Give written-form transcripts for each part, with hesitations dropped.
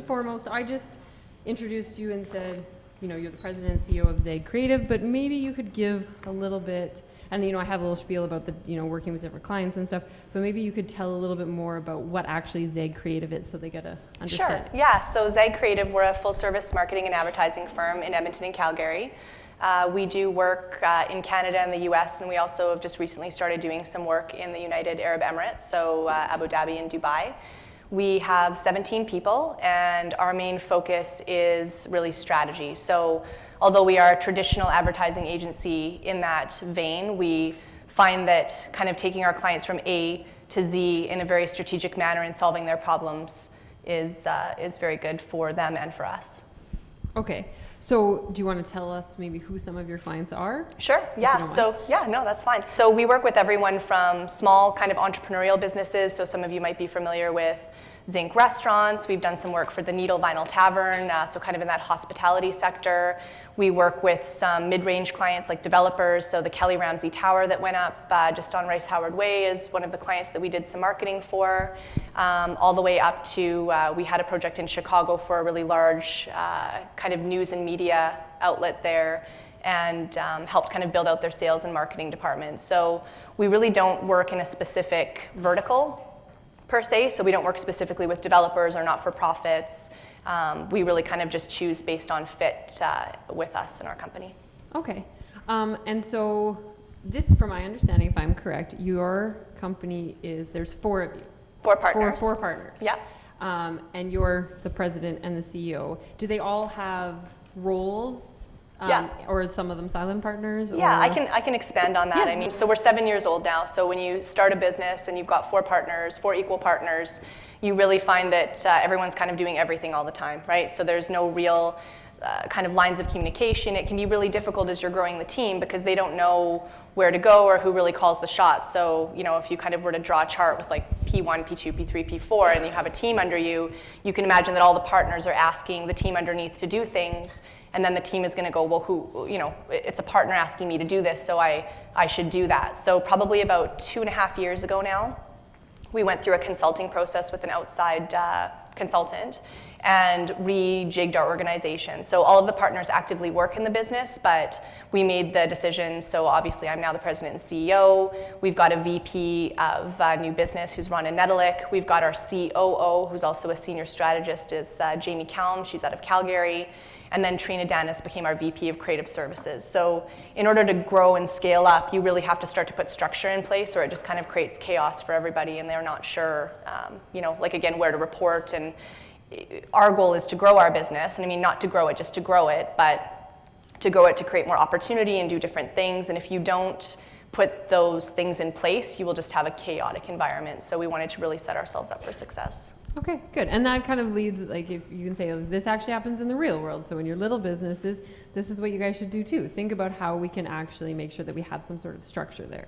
foremost, I just introduced you and said, you're the president and CEO of Zag Creative, but maybe you could give a little bit, and I have a little spiel about the, working with different clients and stuff, but maybe you could tell a little bit more about what actually Zag Creative is so they get to understand. Sure, yeah. So Zag Creative, we're a full-service marketing and advertising firm in Edmonton and Calgary. We do work in Canada and the US, and we also have just recently started doing some work in the United Arab Emirates, so Abu Dhabi and Dubai. We have 17 people, and our main focus is really strategy. So although we are a traditional advertising agency in that vein, we find that kind of taking our clients from A to Z in a very strategic manner and solving their problems is very good for them and for us. Okay, so do you want to tell us maybe who some of your clients are? Sure, yeah, no, that's fine. So we work with everyone from small kind of entrepreneurial businesses, so some of you might be familiar with Zinc Restaurants. We've done some work for the Needle Vinyl Tavern, so kind of in that hospitality sector. We work with some mid-range clients like developers, so the Kelly Ramsey Tower that went up just on Rice Howard Way is one of the clients that we did some marketing for, all the way up to, we had a project in Chicago for a really large kind of news and media outlet there, and helped kind of build out their sales and marketing department. So we really don't work in a specific vertical per se, so we don't work specifically with developers or not-for-profits. We really kind of just choose based on fit with us and our company. Okay, and so this, from my understanding, if I'm correct, your company there's 4 of you. 4 partners. Four partners. Yeah. And you're the president and the CEO. Do they all have roles? Yeah. Or are some of them silent partners? Yeah, I can expand on that. Yeah. I mean, so we're 7 years old now. So when you start a business and you've got 4 partners, 4 equal partners, you really find that everyone's kind of doing everything all the time, right? So there's no real kind of lines of communication. It can be really difficult as you're growing the team because they don't know where to go or who really calls the shots. So, if you kind of were to draw a chart with like P1, P2, P3, P4, and you have a team under you, you can imagine that all the partners are asking the team underneath to do things, and then the team is going to go, well, it's a partner asking me to do this, so I should do that. So probably about 2.5 years ago now, we went through a consulting process with an outside consultant and rejigged our organization. So all of the partners actively work in the business, but we made the decision, so obviously I'm now the president and CEO. We've got a VP of new business who's Rhonda Nedelik. We've got our COO, who's also a senior strategist, is Jamie Calm. She's out of Calgary. And then Trina Dennis became our VP of Creative Services. So in order to grow and scale up, you really have to start to put structure in place, or it just kind of creates chaos for everybody, and they're not sure, like again, where to report. And our goal is to grow our business, and I mean not to grow it just to grow it, but to grow it to create more opportunity and do different things. And if you don't put those things in place, you will just have a chaotic environment. So we wanted to really set ourselves up for success. Okay, good. And that kind of leads, like, if you can say, this actually happens in the real world. So in your little businesses, this is what you guys should do too. Think about how we can actually make sure that we have some sort of structure there.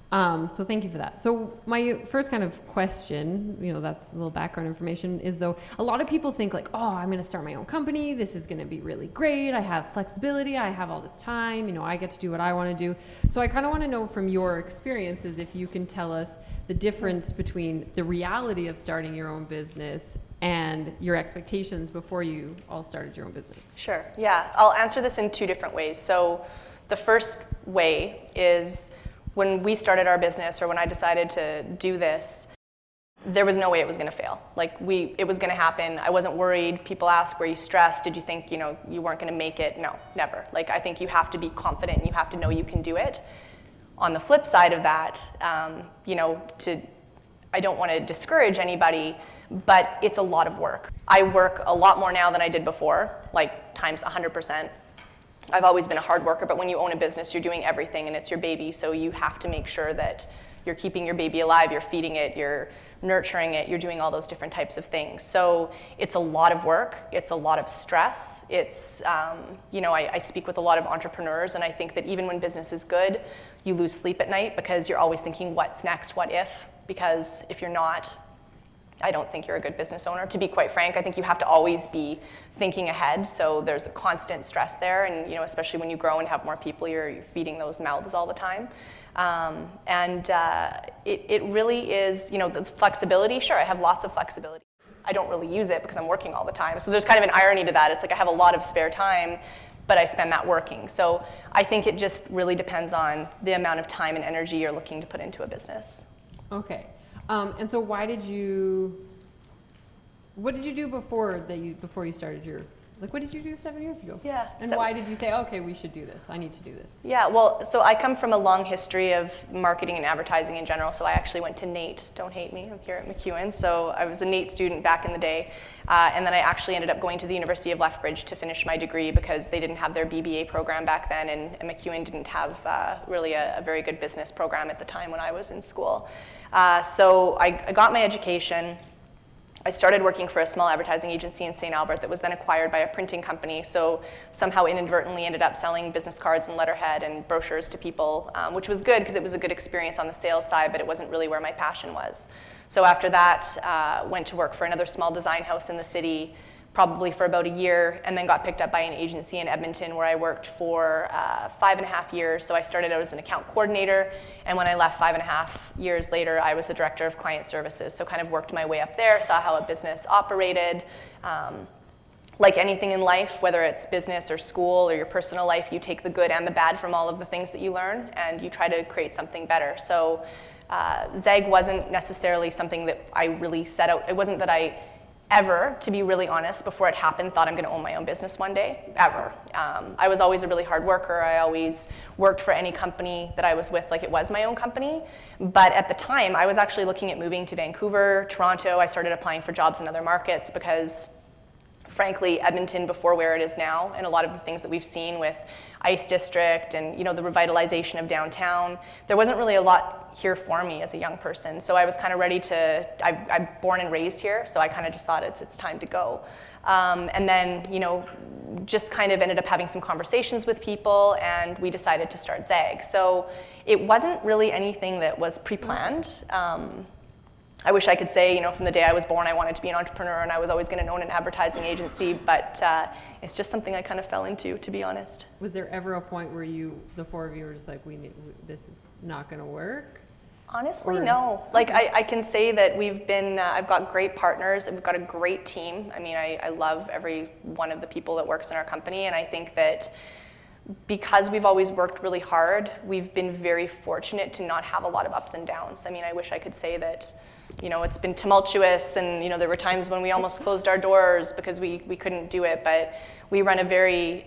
So thank you for that. So my first kind of question, that's a little background information, is though a lot of people think like, oh, I'm going to start my own company. This is going to be really great. I have flexibility. I have all this time. I get to do what I want to do. So I kind of want to know from your experiences if you can tell us the difference between the reality of starting your own business and your expectations before you all started your own business. Sure. Yeah. I'll answer this in 2 different ways. So the first way is when we started our business, or when I decided to do this, there was no way it was going to fail. Like it was going to happen. I wasn't worried. People ask, were you stressed? Did you think, you weren't going to make it? No, never. Like I think you have to be confident and you have to know you can do it. On the flip side of that, I don't want to discourage anybody, but it's a lot of work. I work a lot more now than I did before, like times 100%. I've always been a hard worker, but when you own a business, you're doing everything and it's your baby, so you have to make sure that you're keeping your baby alive, you're feeding it, you're nurturing it, you're doing all those different types of things. So it's a lot of work, it's a lot of stress. It's, I speak with a lot of entrepreneurs, and I think that even when business is good, you lose sleep at night because you're always thinking, what's next, what if? Because if you're not, I don't think you're a good business owner. To be quite frank, I think you have to always be thinking ahead, so there's a constant stress there, and especially when you grow and have more people, you're feeding those mouths all the time. It really is, the flexibility, sure, I have lots of flexibility. I don't really use it because I'm working all the time. So there's kind of an irony to that. It's like I have a lot of spare time, but I spend that working. So I think it just really depends on the amount of time and energy you're looking to put into a business. Okay. And so what did you do before you started your, like, what did you do 7 years ago? Yeah. And why did you say, okay, we should do this, I need to do this? Yeah, well, so I come from a long history of marketing and advertising in general, so I actually went to NAIT, don't hate me, I'm here at MacEwan, so I was a NAIT student back in the day, and then I actually ended up going to the University of Lethbridge to finish my degree because they didn't have their BBA program back then, and MacEwan didn't have really a very good business program at the time when I was in school. So I got my education. I started working for a small advertising agency in St. Albert that was then acquired by a printing company, so somehow inadvertently ended up selling business cards and letterhead and brochures to people, which was good because it was a good experience on the sales side, but it wasn't really where my passion was. So after that, went to work for another small design house in the city, probably for about a year, and then got picked up by an agency in Edmonton where I worked for 5.5 years. So I started out as an account coordinator, and when I left 5.5 years later, I was the director of client services. So kind of worked my way up there, saw how a business operated. Like anything in life, whether it's business or school or your personal life, you take the good and the bad from all of the things that you learn, and you try to create something better. So Zag wasn't necessarily something that I really set out. It wasn't that I ever, to be really honest, before it happened, thought I'm going to own my own business one day, ever. I was always a really hard worker. I always worked for any company that I was with like it was my own company. But at the time, I was actually looking at moving to Vancouver, Toronto. I started applying for jobs in other markets because, frankly, Edmonton before where it is now, and a lot of the things that we've seen with Ice District and the revitalization of downtown, there wasn't really a lot here for me as a young person. So I was kind of ready to, I'm born and raised here, so I kind of just thought it's time to go. And then, just kind of ended up having some conversations with people, and we decided to start Zag. So it wasn't really anything that was pre-planned. I wish I could say, from the day I was born, I wanted to be an entrepreneur and I was always going to own an advertising agency, but it's just something I kind of fell into, to be honest. Was there ever a point where the four of you were just like, this is not going to work? Honestly, no. Like, I can say that I've got great partners, and we've got a great team. I mean, I love every one of the people that works in our company, and I think that because we've always worked really hard, we've been very fortunate to not have a lot of ups and downs. I mean, I wish I could say that, it's been tumultuous, and there were times when we almost closed our doors because we couldn't do it, but we run a very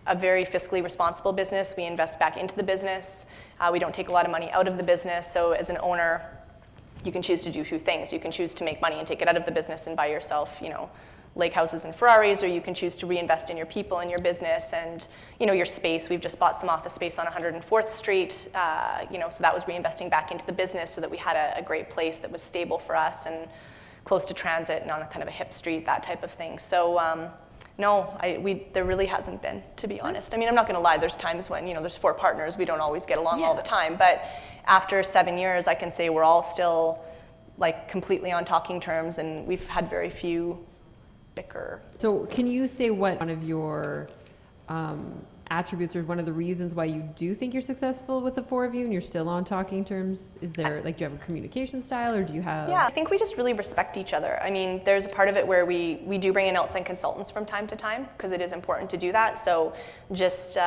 fiscally responsible business. We invest back into the business. We don't take a lot of money out of the business, so as an owner, you can choose to do two things. You can choose to make money and take it out of the business and buy yourself, lake houses and Ferraris, or you can choose to reinvest in your people and your business and your space. We've just bought some office space on 104th Street, so that was reinvesting back into the business so that we had a great place that was stable for us and close to transit and on a kind of a hip street, that type of thing. So no, there really hasn't been, to be honest. I mean, I'm not going to lie. There's times when there's four partners, we don't always get along all the time, but after 7 years, I can say we're all still like completely on talking terms, and we've had very few bicker. So can you say what one of your attributes or one of the reasons why you do think you're successful with the four of you and you're still on talking terms? Is there, do you have a communication style, or do you have... Yeah, I think we just really respect each other. I mean, there's a part of it where we do bring in outside consultants from time to time because it is important to do that. So just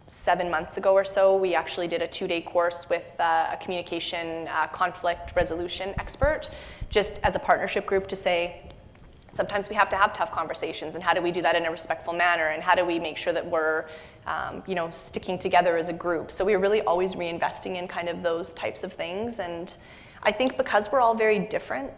7 months ago or so, we actually did a 2-day course with a communication conflict resolution expert, just as a partnership group to say, sometimes we have to have tough conversations, and how do we do that in a respectful manner, and how do we make sure that we're sticking together as a group. So we're really always reinvesting in kind of those types of things, and I think because we're all very different,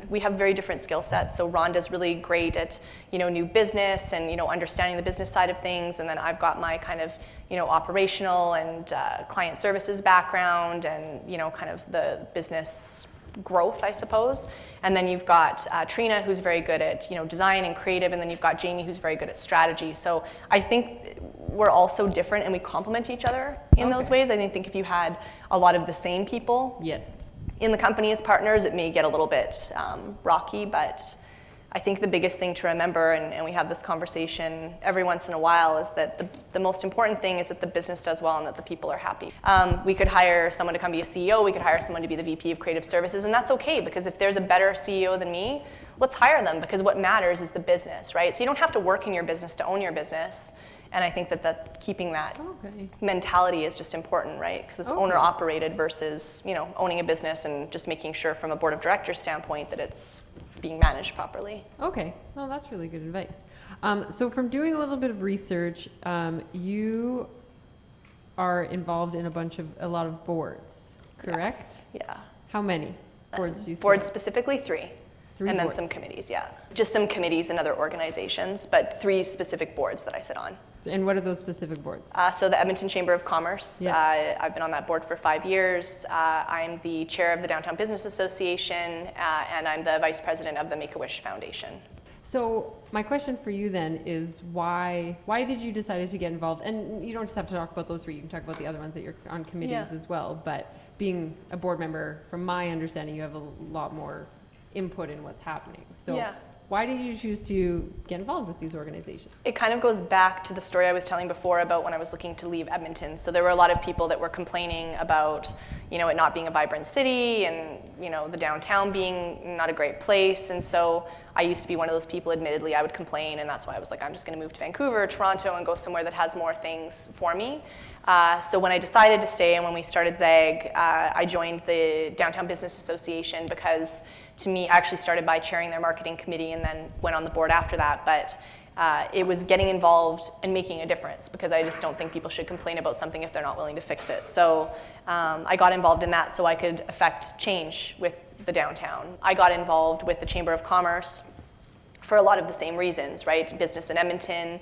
we have very different skill sets. So Rhonda's really great at new business and understanding the business side of things, and then I've got my kind of operational and client services background and kind of the business growth, I suppose. And then you've got Trina, who's very good at design and creative, and then you've got Jamie, who's very good at strategy. So I think we're all so different, and we complement each other in those ways. I think if you had a lot of the same people in the company as partners, it may get a little bit rocky, but I think the biggest thing to remember, and we have this conversation every once in a while, is that the most important thing is that the business does well and that the people are happy. We could hire someone to come be a CEO, we could hire someone to be the VP of Creative Services, and that's okay, because if there's a better CEO than me, let's hire them, because what matters is the business, right? So you don't have to work in your business to own your business, and I think that keeping that mentality is just important, right? Because it's owner operated versus, you know, owning a business and just making sure from a board of directors standpoint that it's being managed properly. Okay, well, that's really good advice. So from doing a little bit of research, you are involved in a lot of boards, correct? Yes. Yeah. How many boards do you see? Boards specifically 3. And then boards. some committees, yeah. Just some committees and other organizations, but 3 specific boards that I sit on. And what are those specific boards? So the Edmonton Chamber of Commerce, Yeah. I've been on that board for 5 years. I'm the chair of the Downtown Business Association, and I'm the vice president of the Make-A-Wish Foundation. So my question for you then is why did you decide to get involved? And you don't just have to talk about those 3, you can talk about the other ones that you're on committees as well. But being a board member, from my understanding, you have a lot more input in what's happening. So why did you choose to get involved with these organizations? It kind of goes back to the story I was telling before about when I was looking to leave Edmonton. So there were a lot of people that were complaining about, you know, it not being a vibrant city and, you know, the downtown being not a great place. And so I used to be one of those people, admittedly, I would complain, and that's why I was like, I'm just going to move to Vancouver, Toronto, and go somewhere that has more things for me. So when I decided to stay and when we started Zag, I joined the Downtown Business Association because, to me, I actually started by chairing their marketing committee and then went on the board after that. But it was getting involved and making a difference, because I just don't think people should complain about something if they're not willing to fix it. So I got involved in that so I could affect change with the downtown. I got involved with the Chamber of Commerce for a lot of the same reasons, right? Business in Edmonton,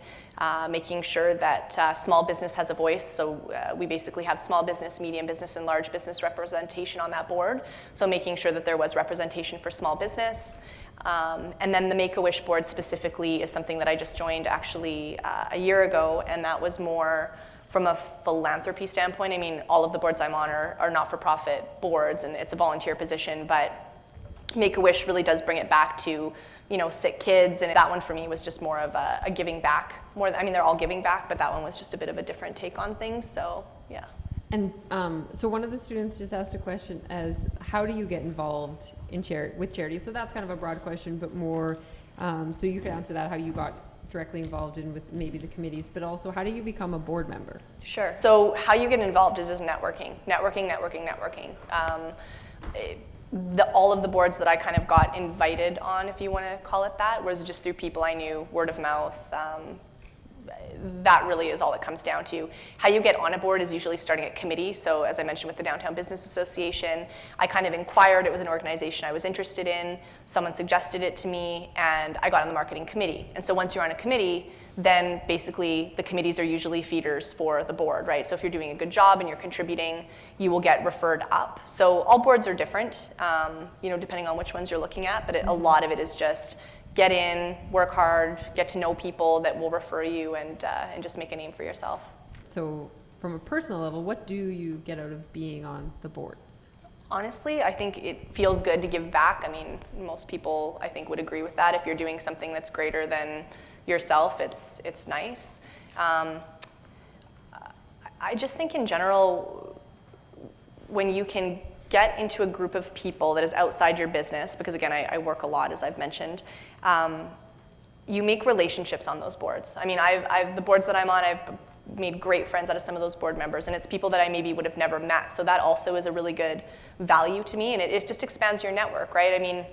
making sure that small business has a voice. So we basically have small business, medium business, and large business representation on that board. So making sure that there was representation for small business. And then the Make-A-Wish board specifically is something that I just joined actually a year ago, and that was more from a philanthropy standpoint. I mean, all of the boards I'm on are not-for-profit boards, and it's a volunteer position, but Make-A-Wish really does bring it back to, you know, sick kids, and that one for me was just more of a giving back. I mean, they're all giving back, but that one was just a bit of a different take on things, so yeah. And so one of the students just asked a question as, how do you get involved in with charity? So that's kind of a broad question, but more, so you could answer that, how you got directly involved in with maybe the committees, but also how do you become a board member? Sure. So how you get involved is just networking. All of the boards that I kind of got invited on, if you want to call it that, was just through people I knew, word of mouth. That really is all it comes down to. How you get on a board is usually starting at committee. So as I mentioned with the Downtown Business Association, I kind of inquired. It was an organization I was interested in. Someone suggested it to me, and I got on the marketing committee. And so once you're on a committee, then basically the committees are usually feeders for the board, right? So if you're doing a good job and you're contributing, you will get referred up. So all boards are different, you know, depending on which ones you're looking at, but a lot of it is just get in, work hard, get to know people that will refer you, and just make a name for yourself. So from a personal level, what do you get out of being on the boards? Honestly, I think it feels good to give back. I mean, most people, I think, would agree with that. If you're doing something that's greater than yourself, it's nice. I just think in general, when you can get into a group of people that is outside your business, because again, I work a lot, as I've mentioned, you make relationships on those boards. I mean, the boards that I'm on, I've made great friends out of some of those board members, and it's people that I maybe would have never met, so that also is a really good value to me, and it just expands your network, right? I mean,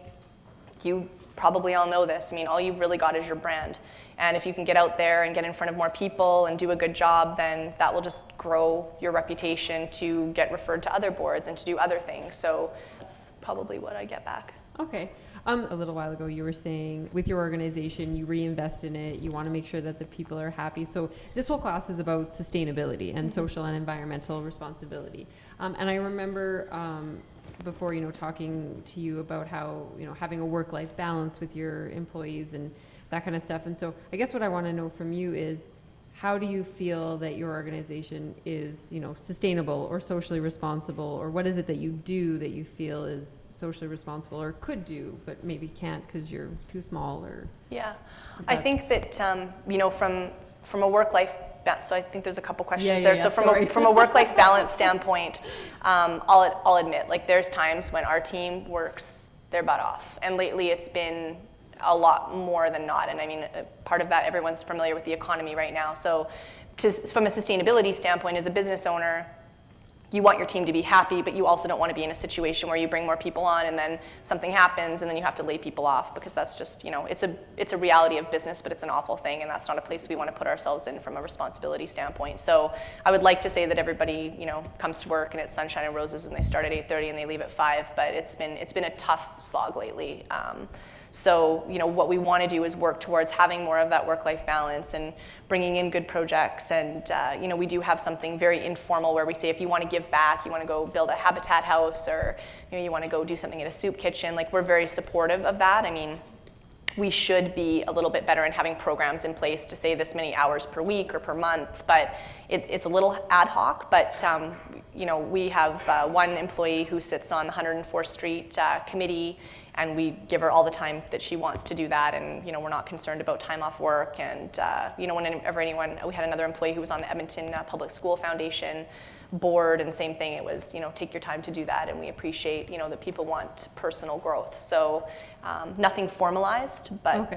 you probably all know this. I mean, all you've really got is your brand. And if you can get out there and get in front of more people and do a good job, then that will just grow your reputation to get referred to other boards and to do other things. So that's probably what I get back. Okay. A little while ago, you were saying with your organization, you reinvest in it, you want to make sure that the people are happy. So this whole class is about sustainability and social and environmental responsibility. And I remember before, you know, talking to you about how, you know, having a work-life balance with your employees and that kind of stuff. And so I guess what I want to know from you is, how do you feel that your organization is, sustainable or socially responsible, or what is it that you do that you feel is socially responsible or could do, but maybe can't because you're too small? Or yeah, I think that from a work-life balance, so I think there's a couple questions there. So from a work-life balance standpoint, I'll admit, like, there's times when our team works their butt off, and lately it's been a lot more than not. And I mean, part of that, everyone's familiar with the economy right now. So from a sustainability standpoint, as a business owner, you want your team to be happy, but you also don't want to be in a situation where you bring more people on and then something happens and then you have to lay people off, because that's just, it's a reality of business, but it's an awful thing, and that's not a place we want to put ourselves in from a responsibility standpoint. So I would like to say that everybody, comes to work and it's sunshine and roses and they start at 8:30 and they leave at 5, but it's been a tough slog lately. So, what we want to do is work towards having more of that work-life balance and bringing in good projects. And, we do have something very informal where we say, if you want to give back, you want to go build a habitat house, or you want to go do something at a soup kitchen, like, we're very supportive of that. I mean, we should be a little bit better in having programs in place to say this many hours per week or per month, but it's a little ad hoc. But we have one employee who sits on the 104th Street committee, and we give her all the time that she wants to do that, and we're not concerned about time off work. And whenever we had another employee who was on the Edmonton Public School Foundation board, and same thing, it was take your time to do that, and we appreciate that people want personal growth. So nothing formalized, but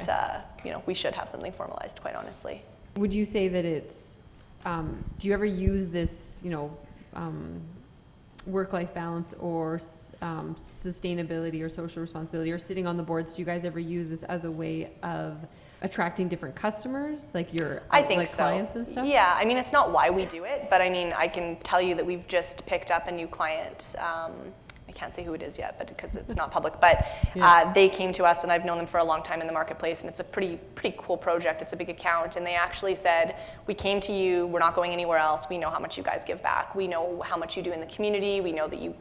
we should have something formalized, quite honestly. Would you say that it's do you ever use this work-life balance or sustainability or social responsibility or sitting on the boards, do you guys ever use this as a way of attracting different customers, like your clients and stuff? Yeah, I mean, it's not why we do it, but I mean, I can tell you that we've just picked up a new client. I can't say who it is yet, but because it's not public, but they came to us, and I've known them for a long time in the marketplace, and it's a pretty cool project. It's a big account, and they actually said, we came to you, we're not going anywhere else. We know how much you guys give back. We know how much you do in the community. We know that you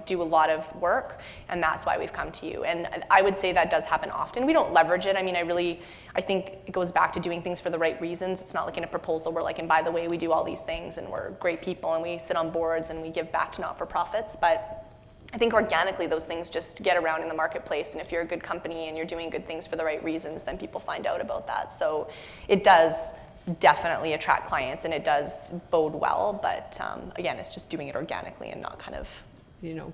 do a lot of work, and that's why we've come to you. And I would say that does happen often. We don't leverage it. I mean, I think it goes back to doing things for the right reasons. It's not like in a proposal we're like, and by the way, we do all these things, and we're great people, and we sit on boards, and we give back to not-for-profits, but I think organically those things just get around in the marketplace, and if you're a good company and you're doing good things for the right reasons, then people find out about that. So it does definitely attract clients, and it does bode well, but again, it's just doing it organically and not kind of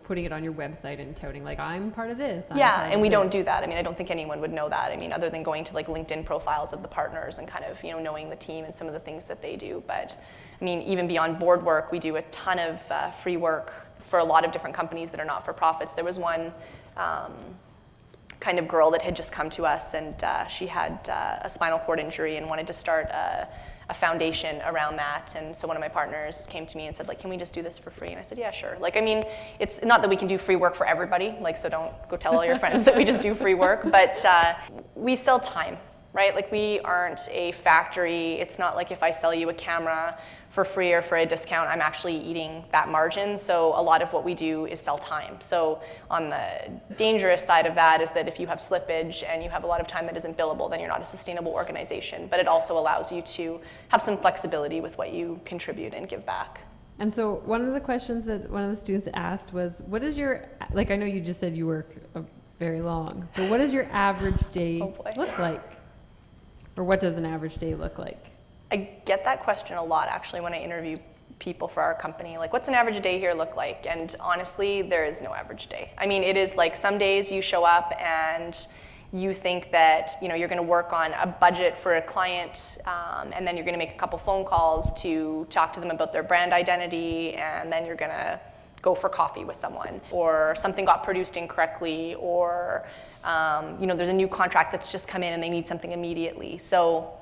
putting it on your website and touting, like, I'm part of this. And we don't do that. I mean, I don't think anyone would know that. I mean, other than going to like LinkedIn profiles of the partners and kind of knowing the team and some of the things that they do. But I mean, even beyond board work, we do a ton of free work for a lot of different companies that are not-for-profits. There was one kind of girl that had just come to us, and she had a spinal cord injury and wanted to start a foundation around that. And so one of my partners came to me and said, like, can we just do this for free? And I said, yeah, sure. Like, I mean, it's not that we can do free work for everybody, like, so don't go tell all your friends that we just do free work, but we sell time, right? Like, we aren't a factory. It's not like if I sell you a camera for free or for a discount, I'm actually eating that margin. So a lot of what we do is sell time. So on the dangerous side of that is that if you have slippage and you have a lot of time that isn't billable, then you're not a sustainable organization. But it also allows you to have some flexibility with what you contribute and give back. And so one of the questions that one of the students asked was, what is your, like, I know you just said you work very long, but what does your average day look like? Or what does an average day look like? I get that question a lot, actually, when I interview people for our company. Like, what's an average day here look like? And honestly, there is no average day. I mean, it is like some days you show up and you think that you're going to work on a budget for a client, and then you're going to make a couple phone calls to talk to them about their brand identity, and then you're going to go for coffee with someone, or something got produced incorrectly, or there's a new contract that's just come in and they need something immediately. So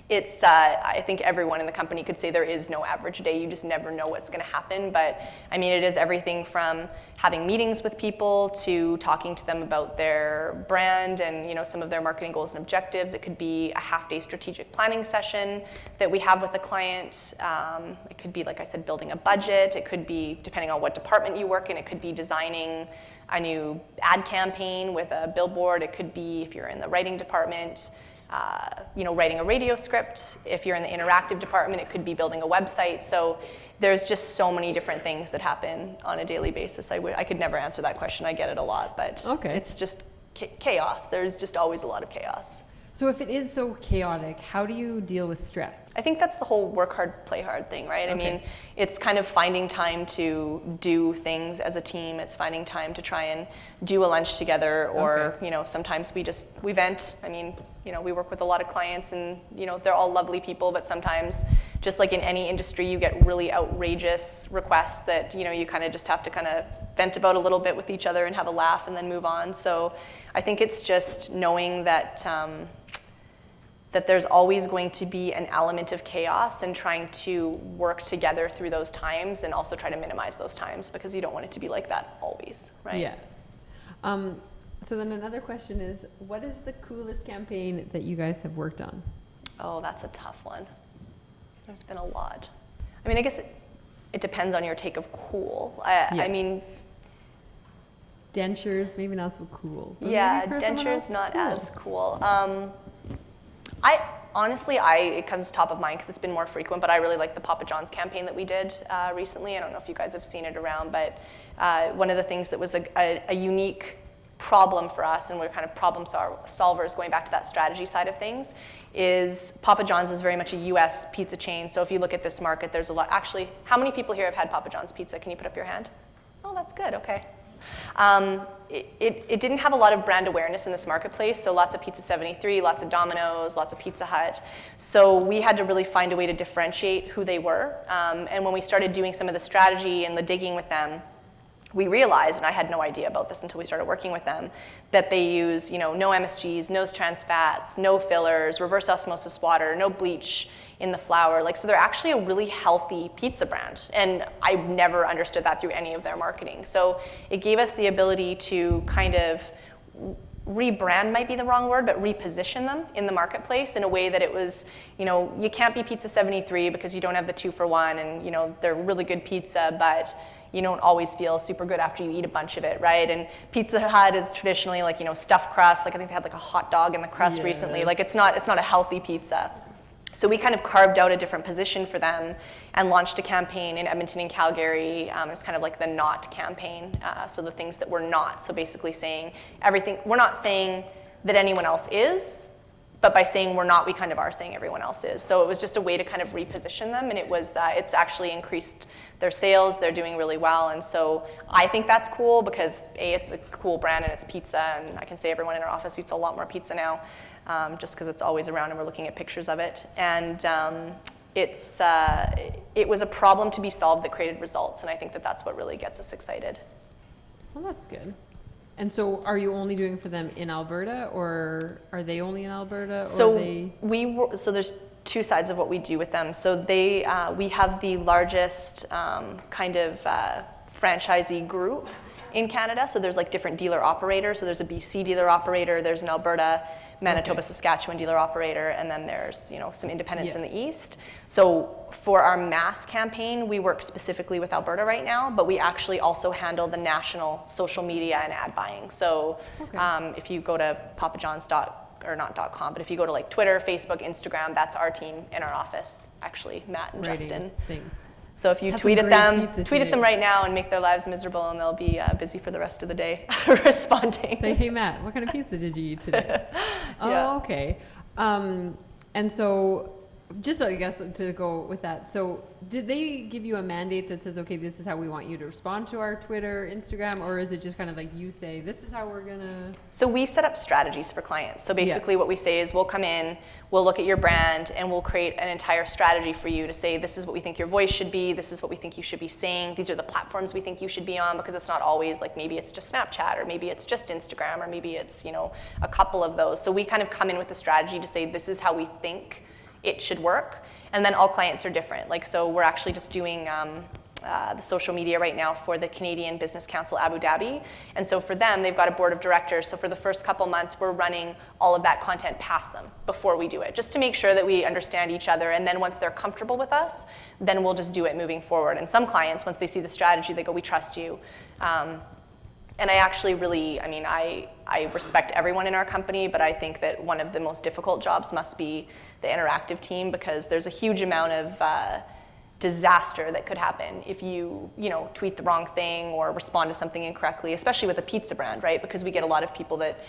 it's, I think everyone in the company could say there is no average day. You just never know what's going to happen. But I mean, it is everything from having meetings with people to talking to them about their brand and some of their marketing goals and objectives. It could be a half-day strategic planning session that we have with the client. It could be, like I said, building a budget. It could be, depending on what department you work in, it could be designing a new ad campaign with a billboard. It could be, if you're in the writing department, writing a radio script. If you're in the interactive department, it could be building a website. So there's just so many different things that happen on a daily basis. I could never answer that question. I get it a lot, but it's just chaos. There's just always a lot of chaos. So if it is so chaotic, how do you deal with stress? I think that's the whole work hard, play hard thing, right? I mean, it's kind of finding time to do things as a team. It's finding time to try and do a lunch together, or sometimes we vent. I mean, we work with a lot of clients, and they're all lovely people, but sometimes, just like in any industry, you get really outrageous requests that you kind of just have to kind of vent about a little bit with each other and have a laugh and then move on. So I think it's just knowing that that there's always going to be an element of chaos, and trying to work together through those times, and also try to minimize those times, because you don't want it to be like that always, right? Yeah. So then another question is, what is the coolest campaign that you guys have worked on? Oh, that's a tough one. There's been a lot. I mean, I guess it depends on your take of cool. I mean, dentures, maybe not so cool. Yeah, dentures not as cool. It comes top of mind because it's been more frequent, but I really like the Papa John's campaign that we did recently. I don't know if you guys have seen it around, but one of the things that was a unique problem for us, and we're kind of problem solvers going back to that strategy side of things, is Papa John's is very much a US pizza chain. So if you look at this market, there's a lot. Actually, how many people here have had Papa John's pizza? Can you put up your hand? Oh, that's good, okay. It didn't have a lot of brand awareness in this marketplace, so lots of Pizza 73, lots of Domino's, lots of Pizza Hut. So we had to really find a way to differentiate who they were. And when we started doing some of the strategy and the digging with them, we realized, and I had no idea about this until we started working with them, that they use no MSGs, no trans fats, no fillers, reverse osmosis water, no bleach in the flour. So they're actually a really healthy pizza brand. And I never understood that through any of their marketing. So it gave us the ability to kind of rebrand, might be the wrong word, but reposition them in the marketplace in a way that it was, you can't be Pizza 73 because you don't have the 2-for-1, and they're really good pizza, but you don't always feel super good after you eat a bunch of it, right? And Pizza Hut is traditionally stuffed crust. I think they had a hot dog in the crust recently. It's not a healthy pizza. So we kind of carved out a different position for them and launched a campaign in Edmonton and Calgary. It's kind of like the not campaign. So the things that we're not. So basically saying everything, we're not saying that anyone else is, but by saying we're not, we kind of are saying everyone else is. So it was just a way to kind of reposition them, and it's actually increased their sales. They're doing really well, and so I think that's cool because it's a cool brand and it's pizza, and I can say everyone in our office eats a lot more pizza now, just because it's always around and we're looking at pictures of it. And it was a problem to be solved that created results, and I think that that's what really gets us excited. Well, that's good. And so are you only doing for them in Alberta, or are they only in Alberta? So there's two sides of what we do with them. So we have the largest franchisee group in Canada. So there's different dealer operators. So there's a BC dealer operator, there's an Alberta, Manitoba, Saskatchewan dealer operator, and then there's some independents in the east. So for our mass campaign, we work specifically with Alberta right now, but we actually also handle the national social media and ad buying. So if you go to papajohns.com, but if you go to Twitter, Facebook, Instagram, that's our team in our office, actually, Matt and Justin. Things. So if you tweet at them right now and make their lives miserable, and they'll be busy for the rest of the day responding. Say, hey Matt, what kind of pizza did you eat today? Oh, okay. And so, just I guess to go with that, so did they give you a mandate that says, okay, this is how we want you to respond to our Twitter, Instagram, or is it just kind of you say, this is how we're gonna? So we set up strategies for clients. So basically what we say is we'll come in, we'll look at your brand, and we'll create an entire strategy for you to say, this is what we think your voice should be, this is what we think you should be saying, these are the platforms we think you should be on, because it's not always maybe it's just Snapchat, or maybe it's just Instagram, or maybe it's a couple of those. So we kind of come in with a strategy to say, this is how we think it should work. And then all clients are different. So we're actually just doing the social media right now for the Canadian Business Council Abu Dhabi. And so for them, they've got a board of directors. So for the first couple months, we're running all of that content past them before we do it, just to make sure that we understand each other. And then once they're comfortable with us, then we'll just do it moving forward. And some clients, once they see the strategy, they go, we trust you. And I actually really, I mean, I respect everyone in our company, but I think that one of the most difficult jobs must be the interactive team, because there's a huge amount of disaster that could happen if you tweet the wrong thing or respond to something incorrectly, especially with a pizza brand, right? Because we get a lot of people that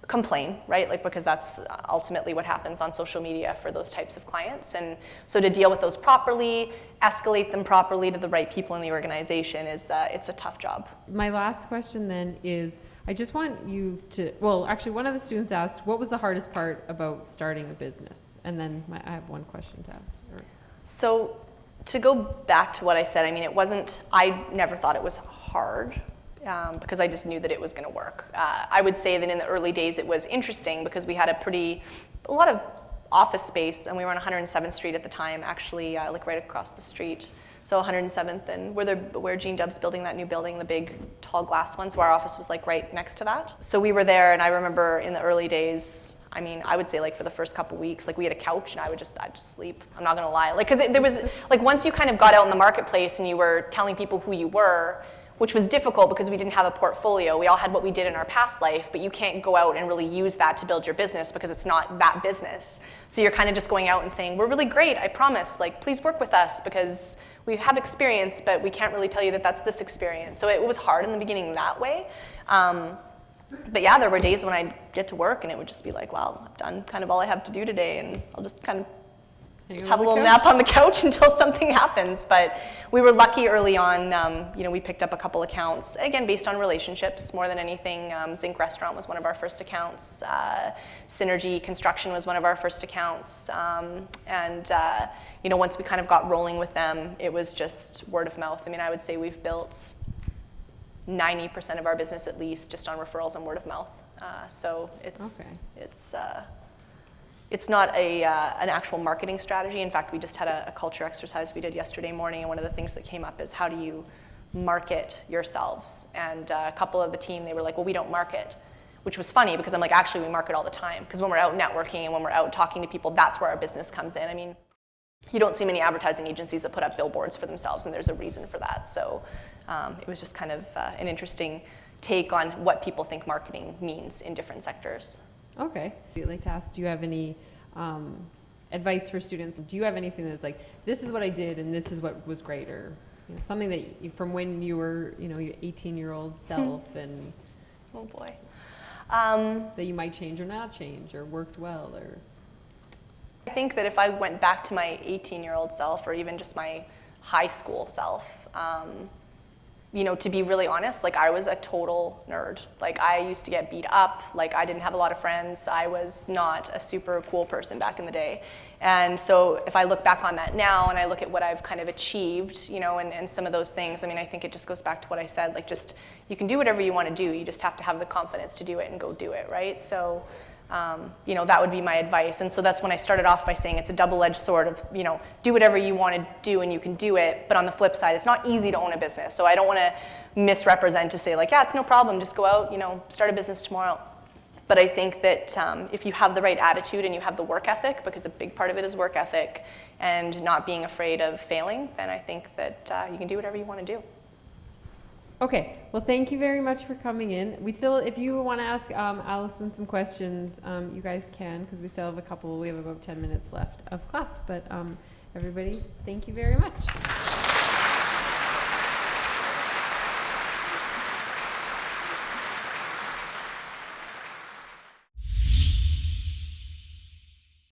complain, right? Like, because that's ultimately what happens on social media for those types of clients. And so to deal with those properly, escalate them properly to the right people in the organization it's a tough job. My last question then is, I just want you to, well, actually one of the students asked, what was the hardest part about starting a business? And then I have one question to ask. So to go back to what I said, I mean, I never thought it was hard. Because I just knew that it was going to work. I would say that in the early days it was interesting because we had a lot of office space, and we were on 107th Street at the time, actually, like right across the street. So 107th, and where Gene Dub's building that new building, the big tall glass one, so our office was like right next to that. So we were there, and I remember in the early days, I mean, I would say like for the first couple weeks, like we had a couch and I'd just sleep. I'm not gonna lie. Like, cause there was, like once you kind of got out in the marketplace and you were telling people who you were, which was difficult because we didn't have a portfolio. We all had what we did in our past life, but you can't go out and really use that to build your business because it's not that business. So you're kind of just going out and saying, we're really great, I promise, like please work with us because we have experience, but we can't really tell you that that's this experience. So it was hard in the beginning that way. But yeah, there were days when I'd get to work and it would just be like, well, I've done kind of all I have to do today, and I'll just kind of have a little nap on the couch until something happens. But we were lucky early on. We picked up a couple accounts, again, based on relationships more than anything. Zinc Restaurant was one of our first accounts. Synergy Construction was one of our first accounts. Once we kind of got rolling with them, it was just word of mouth. I mean, I would say we've built 90% of our business at least just on referrals and word of mouth. So it's not an actual marketing strategy. In fact, we just had a culture exercise we did yesterday morning, and one of the things that came up is how do you market yourselves? And a couple of the team, they were like, well, we don't market, which was funny because I'm like, actually, we market all the time. Because when we're out networking and when we're out talking to people, that's where our business comes in. I mean, you don't see many advertising agencies that put up billboards for themselves, and there's a reason for that. So it was just kind of an interesting take on what people think marketing means in different sectors. Okay. I'd like to ask, do you have any advice for students? Do you have anything that's like, this is what I did and this is what was great, or something that from when you were your 18-year-old self and oh boy, that you might change or not change, or worked well? Or I think that if I went back to my 18-year-old self, or even just my high school self, to be really honest, like I was a total nerd. Like I used to get beat up, like I didn't have a lot of friends. I was not a super cool person back in the day. And so if I look back on that now and I look at what I've kind of achieved, and some of those things, I mean, I think it just goes back to what I said, like just, you can do whatever you want to do. You just have to have the confidence to do it and go do it, right? So that would be my advice. And so that's when I started off by saying it's a double-edged sword of, do whatever you want to do and you can do it. But on the flip side, it's not easy to own a business. So I don't want to misrepresent to say like, yeah, it's no problem, just go out, start a business tomorrow. But I think that if you have the right attitude and you have the work ethic, because a big part of it is work ethic, and not being afraid of failing, then I think that you can do whatever you want to do. Okay, well, thank you very much for coming in. If you want to ask Alyson some questions, you guys can, because we have about 10 minutes left of class. But everybody, thank you very much.